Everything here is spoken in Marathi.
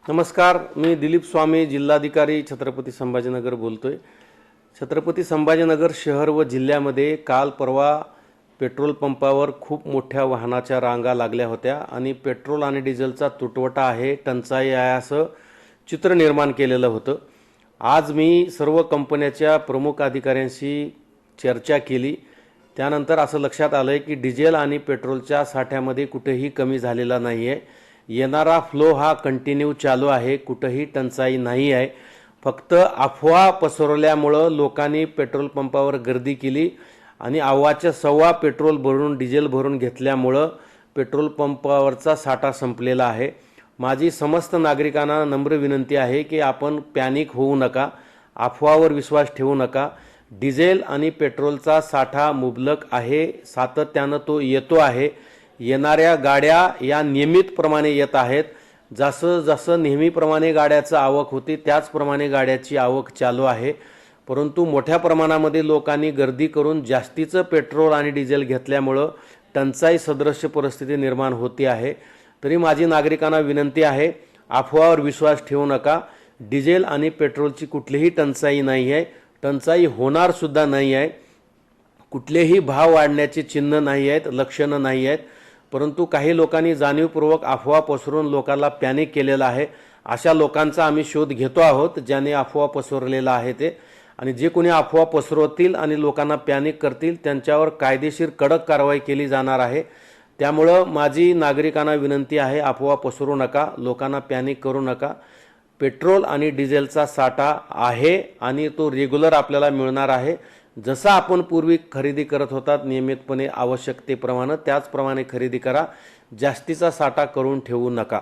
नमस्कार, मी दिलीप स्वामी, जिल्हाधिकारी छत्रपती संभाजीनगर बोलतोय। छत्रपती संभाजीनगर शहर व जिल्ह्यामध्ये काल परवा पेट्रोल पंपावर खूप मोठ्या वाहनाच्या रांगा लागल्या होत्या आणि पेट्रोल आणि डिझेलचा तुटवडा आहे, टंचाई आहे असं चित्र निर्माण केलेलं होतं। आज मी सर्व कंपन्यांच्या प्रमुख अधिकाऱ्यांशी चर्चा केली। त्यानंतर असं लक्षात आलं की डिझेल आणि पेट्रोलच्या साठ्यामध्ये कुठेही कमी झालेला नाही आहे। येणारा फ्लो हा कंटिन्यू चालू आहे, कुठेही टंचाई नाही आहे। फक्त अफवा पसरवल्यामुळं लोकांनी पेट्रोल पंपावर गर्दी केली आणि अव्वाच्या सव्वा पेट्रोल भरून डिझेल भरून घेतल्यामुळं पेट्रोल पंपावरचा साठा संपलेला आहे। माझी समस्त नागरिकांना नम्र विनंती आहे की आपण पॅनिक होऊ नका, अफवावर विश्वास ठेवू नका। डिझेल आणि पेट्रोलचा साठा मुबलक आहे, सातत्यानं तो येतो आहे। येणाऱ्या गाड्या या नियमितप्रमाणे येत आहेत। जसं जसं नेहमीप्रमाणे गाड्याची आवक होती त्याचप्रमाणे गाड्याची आवक चालू आहे। परंतु मोठ्या प्रमाणामध्ये लोकांनी गर्दी करून जास्तीचं पेट्रोल आणि डिझेल घेतल्यामुळं टंचाई सदृश्य परिस्थिती निर्माण होती आहे। तरी माझी नागरिकांना विनंती आहे, अफवावर विश्वास ठेवू नका। डिझेल आणि पेट्रोलची कुठलीही टंचाई नाही आहे, टंचाई होणार सुद्धा नाही आहे। कुठलेही भाव वाढण्याचे चिन्ह नाही आहेत, लक्षणं नाही आहेत। परंतु काही लोकांनी जाणीवपूर्वक अफवा पसरवून लोकांना पॅनिक केलेला आहे। अशा लोकांचा आम्ही शोध घेतो आहोत ज्यांनी अफवा पसरवलेला आहे ते, आणि जे कोणी अफवा पसरवतील आणि लोकांना पॅनिक करतील त्यांच्यावर कायदेशीर कडक कारवाई केली जाणार आहे। त्यामुळं माझी नागरिकांना विनंती आहे, अफवा पसरवू नका, लोकांना पॅनिक करू नका। पेट्रोल आणि डिझेलचा साठा आहे आणि तो रेग्युलर आपल्याला मिळणार आहे। जसं आपण पूर्वी खरेदी करत होतात नियमितपणे आवश्यकतेप्रमाणे, त्याचप्रमाणे खरेदी करा। जास्तीचा साठा करून ठेवू नका।